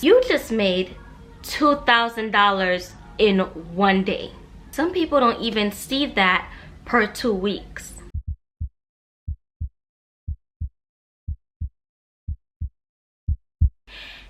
You just made $2,000 in one day. Some people don't even see that per 2 weeks.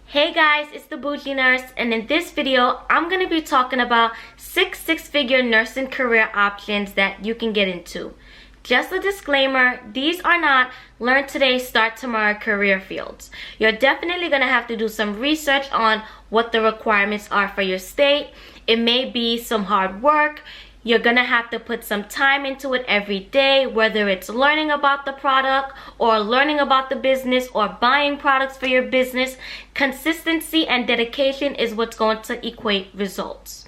Hey guys, it's the Bougie Nurse, and in this video, I'm going to be talking about 6 six-figure nursing career options that you can get into. Just a disclaimer, these are not learn today, start tomorrow career fields. You're definitely going to have to do some research on what the requirements are for your state. It may be some hard work. You're gonna have to put some time into it every day, whether it's learning about the product or learning about the business or buying products for your business. Consistency and dedication is what's going to equate results.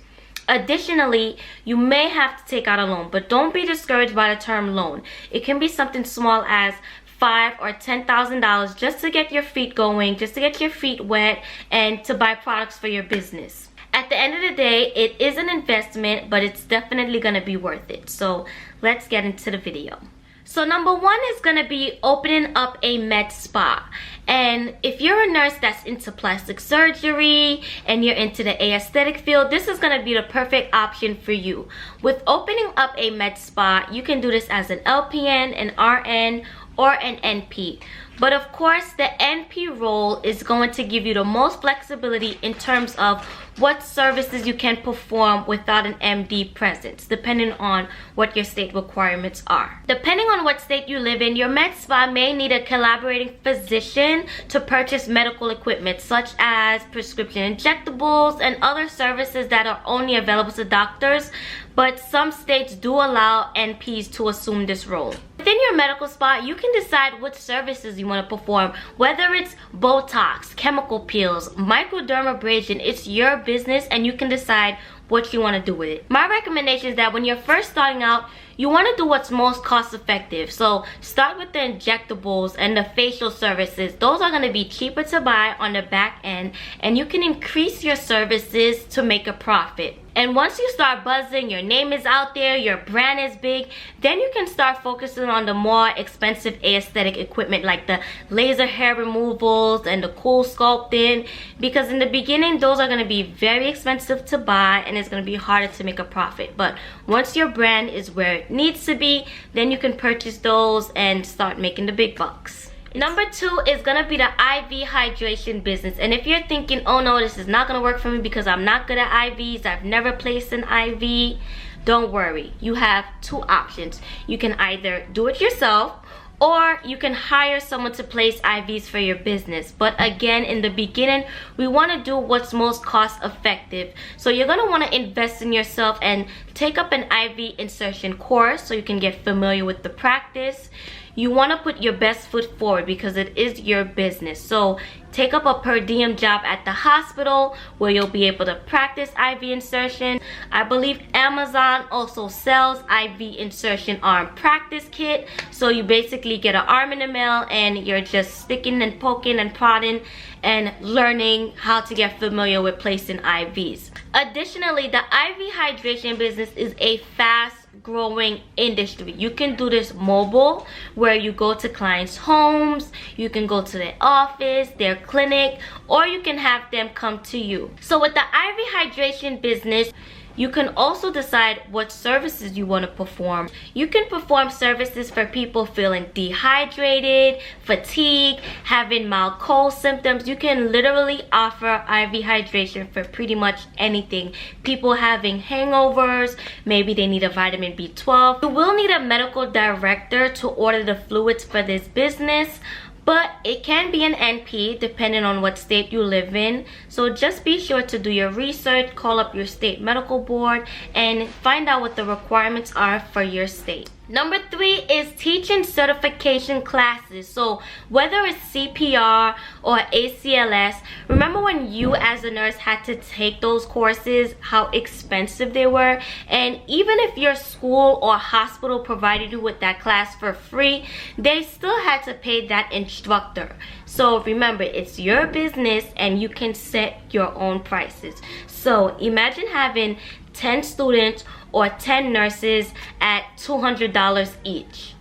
Additionally, you may have to take out a loan, but don't be discouraged by the term loan. It can be something small as $5,000 or $10,000 just to get your feet going, just to get your feet wet, and to buy products for your business. At the end of the day, it is an investment, but it's definitely going to be worth it. So let's get into the video. So number one is going to be opening up a med spa. And if you're a nurse that's into plastic surgery and you're into the aesthetic field, this is going to be the perfect option for you. With opening up a med spa, you can do this as an LPN, an RN, or an NP. But of course, the NP role is going to give you the most flexibility in terms of what services you can perform without an MD presence, depending on what your state requirements are. Depending on what state you live in, your med spa may need a collaborating physician to purchase medical equipment, such as prescription injectables and other services that are only available to doctors, but some states do allow NPs to assume this role. Within your medical spa, you can decide what services you want to perform, whether it's Botox, chemical peels, microdermabrasion. It's your business and you can decide what you want to do with it. My recommendation is that when you're first starting out, you want to do what's most cost effective. So start with the injectables and the facial services. Those are going to be cheaper to buy on the back end, and you can increase your services to make a profit. And once you start buzzing, your name is out there, your brand is big, then you can start focusing on the more expensive aesthetic equipment like the laser hair removals and the cool sculpting, because in the beginning those are going to be very expensive to buy and it's going to be harder to make a profit. But once your brand is where it needs to be, then you can purchase those and start making the big bucks. Number two is going to be the IV hydration business. And if you're thinking, oh no, this is not going to work for me because I'm not good at IVs, I've never placed an IV, don't worry. You have two options. You can either do it yourself, or you can hire someone to place IVs for your business. But again, in the beginning, we want to do what's most cost effective. So you're going to want to invest in yourself and take up an IV insertion course so you can get familiar with the practice. You want to put your best foot forward because it is your business. So take up a per diem job at the hospital where you'll be able to practice IV insertion. I believe Amazon also sells IV insertion arm practice kit. So you basically get an arm in the mail and you're just sticking and poking and prodding and learning how to get familiar with placing IVs. Additionally, the IV hydration business is a fast growing industry. You can do this mobile, where you go to clients' homes, you can go to their office, their clinic, or you can have them come to you. So with the IV hydration business, you can also decide what services you want to perform. You can perform services for people feeling dehydrated, fatigued, having mild cold symptoms. You can literally offer IV hydration for pretty much anything. People having hangovers, maybe they need a vitamin B12. You will need a medical director to order the fluids for this business, but it can be an NP depending on what state you live in. So just be sure to do your research, call up your state medical board, and find out what the requirements are for your state. Number three is teaching certification classes. So whether it's CPR or ACLS, remember when you as a nurse had to take those courses, how expensive they were? And even if your school or hospital provided you with that class for free, they still had to pay that instructor. So remember, it's your business and you can set your own prices. So imagine having 10 students or 10 nurses at $200 each.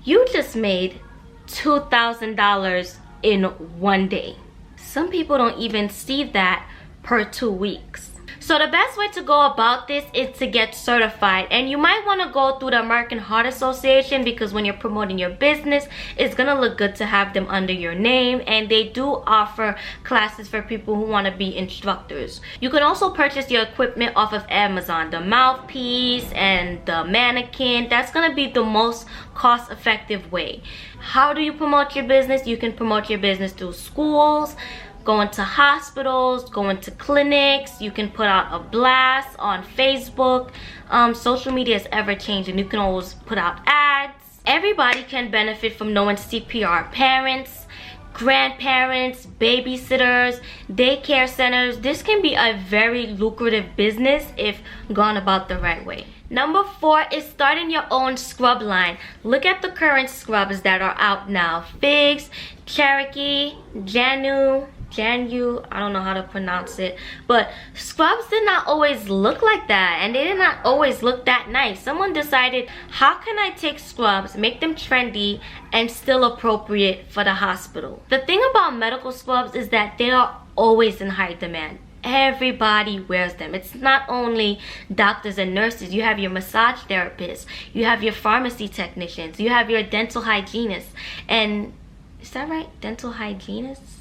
You just made $2,000 in one day. Some people don't even see that per 2 weeks. So the best way to go about this is to get certified, and you might want to go through the American Heart Association, because when you're promoting your business, it's gonna look good to have them under your name, and they do offer classes for people who want to be instructors. You can also purchase your equipment off of Amazon, the mouthpiece and the mannequin. That's gonna be the most cost-effective way. How do you promote your business? You can promote your business through schools, going to hospitals, going to clinics. You can put out a blast on Facebook. Social media is ever changing. You can always put out ads. Everybody can benefit from knowing CPR. Parents, grandparents, babysitters, daycare centers. This can be a very lucrative business if gone about the right way. Number 4 is starting your own scrub line. Look at the current scrubs that are out now. Figs, Cherokee, Janu, I don't know how to pronounce it, but scrubs did not always look like that, and they did not always look that nice. Someone decided, how can I take scrubs, make them trendy and still appropriate for the hospital? The thing about medical scrubs is that they are always in high demand. Everybody wears them. It's not only doctors and nurses. You have your massage therapists, you have your pharmacy technicians, you have your dental hygienists, and is that right? Dental hygienists,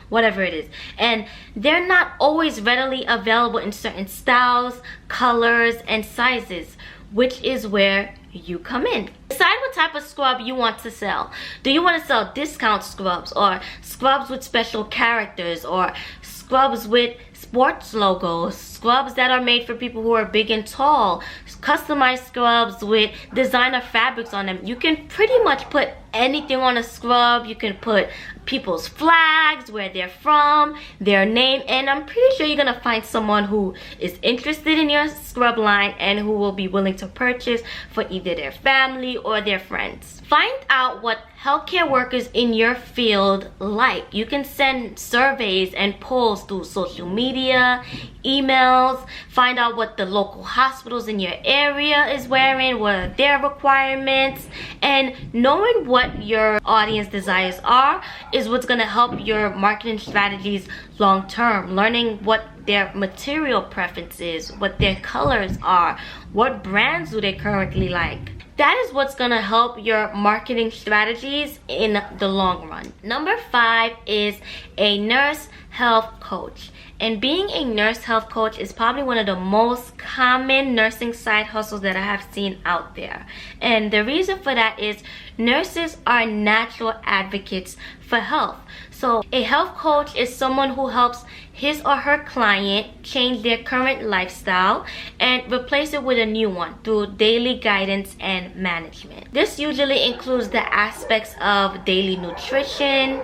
whatever it is. And they're not always readily available in certain styles, colors, and sizes, which is where you come in. Decide what type of scrub you want to sell. Do you want to sell discount scrubs, or scrubs with special characters, or scrubs with sports logos, scrubs that are made for people who are big and tall, customized scrubs with designer fabrics on them? You can pretty much put anything on a scrub. You can put people's flags, where they're from, their name, and I'm pretty sure you're gonna find someone who is interested in your scrub line and who will be willing to purchase for either their family or their friends. Find out what healthcare workers in your field like. You can send surveys and polls through social media, emails. Find out what the local hospitals in your area is wearing, what are their requirements, and knowing what your audience desires are is what's going to help your marketing strategies long term. Learning what their material preference is, what their colors are, what brands do they currently like. That is what's gonna help your marketing strategies in the long run. Number 5 is a nurse health coach. And being a nurse health coach is probably one of the most common nursing side hustles that I have seen out there. And the reason for that is nurses are natural advocates for health. So a health coach is someone who helps his or her client change their current lifestyle and replace it with a new one through daily guidance and management. This usually includes the aspects of daily nutrition.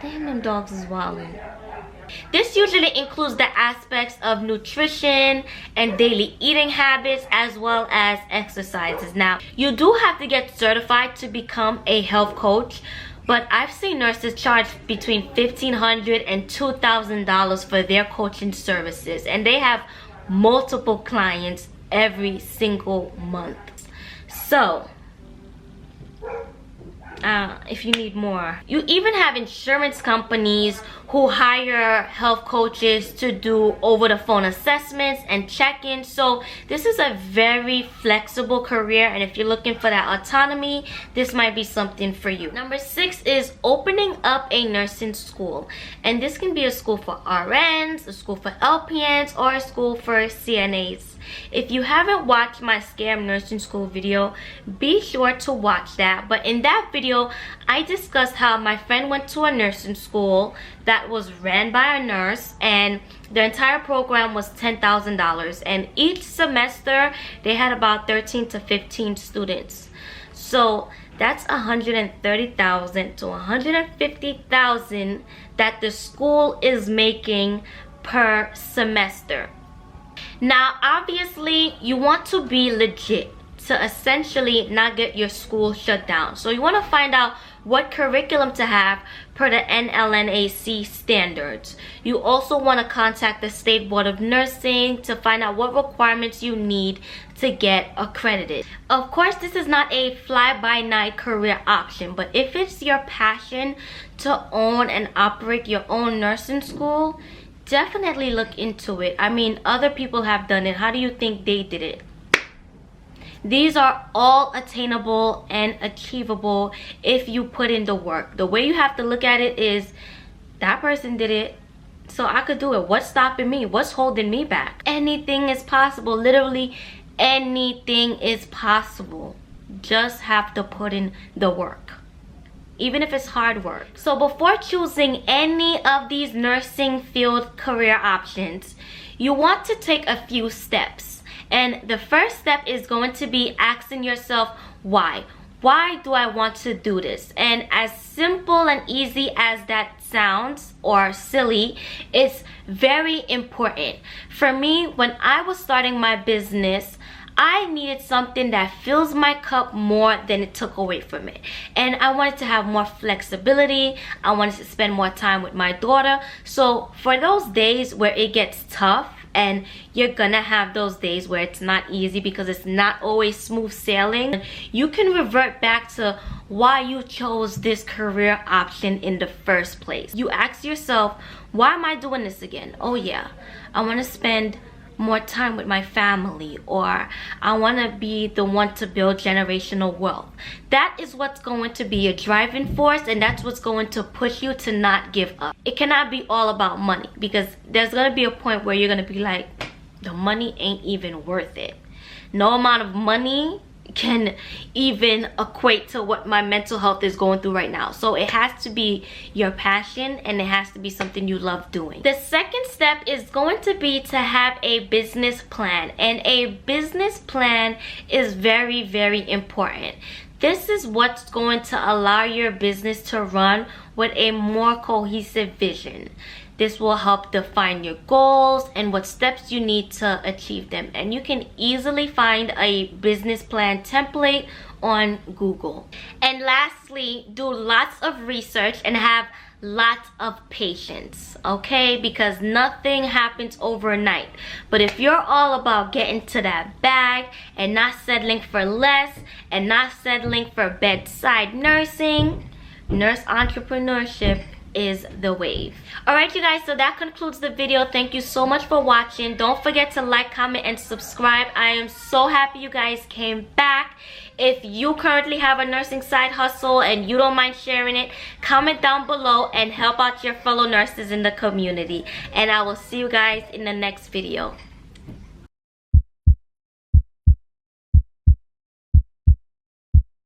Damn, them dogs is wilding. This usually includes the aspects of nutrition and daily eating habits, as well as exercises. Now, you do have to get certified to become a health coach, but I've seen nurses charge between $1,500 and $2,000 for their coaching services, and they have multiple clients every single month. So if you need more, you even have insurance companies who hire health coaches to do over the phone assessments and check-ins. So this is a very flexible career, and if you're looking for that autonomy, this might be something for you. Number 6 is opening up a nursing school, and this can be a school for RNs, a school for LPNs, or a school for CNAs. If you haven't watched my Scam Nursing School video, be sure to watch that. But in that video, I discussed how my friend went to a nursing school that was ran by a nurse, and the entire program was $10,000, and each semester they had about 13 to 15 students. So that's $130,000 to $150,000 that the school is making per semester. Now, obviously, you want to be legit to essentially not get your school shut down. So you want to find out what curriculum to have per the NLNAC standards. You also want to contact the State Board of Nursing to find out what requirements you need to get accredited. Of course, this is not a fly-by-night career option, but if it's your passion to own and operate your own nursing school, definitely look into it. I mean, other people have done it. How do you think they did it? These are all attainable and achievable if you put in the work. The way you have to look at it is, that person did it, so I could do it. What's stopping me? What's holding me back? Anything is possible. Literally anything is possible. Just have to put in the work, even if it's hard work. So before choosing any of these nursing field career options, you want to take a few steps. And the first step is going to be asking yourself, why? Why do I want to do this? And as simple and easy as that sounds, or silly, it's very important. For me, when I was starting my business, I needed something that fills my cup more than it took away from it. And I wanted to have more flexibility. I wanted to spend more time with my daughter. So for those days where it gets tough, and you're gonna have those days where it's not easy because it's not always smooth sailing, you can revert back to why you chose this career option in the first place. You ask yourself, why am I doing this again? Oh yeah, I want to spend more time with my family, or I want to be the one to build generational wealth. That is what's going to be a driving force, and that's what's going to push you to not give up. It cannot be all about money, because there's going to be a point where you're going to be like, the money ain't even worth it. No amount of money can even equate to what my mental health is going through right now. So it has to be your passion, and it has to be something you love doing. The second step is going to be to have a business plan, and a business plan is very, very important. This is what's going to allow your business to run with a more cohesive vision. This will help define your goals and what steps you need to achieve them. And you can easily find a business plan template on Google. And lastly, do lots of research and have lots of patience, okay? Because nothing happens overnight. But if you're all about getting to that bag and not settling for less and not settling for bedside nursing, nurse entrepreneurship is the wave. Alright you guys, so that concludes the video. Thank you so much for watching. Don't forget to like, comment, and subscribe. I am so happy you guys came back. If you currently have a nursing side hustle and you don't mind sharing it, comment down below and help out your fellow nurses in the community. And I will see you guys in the next video.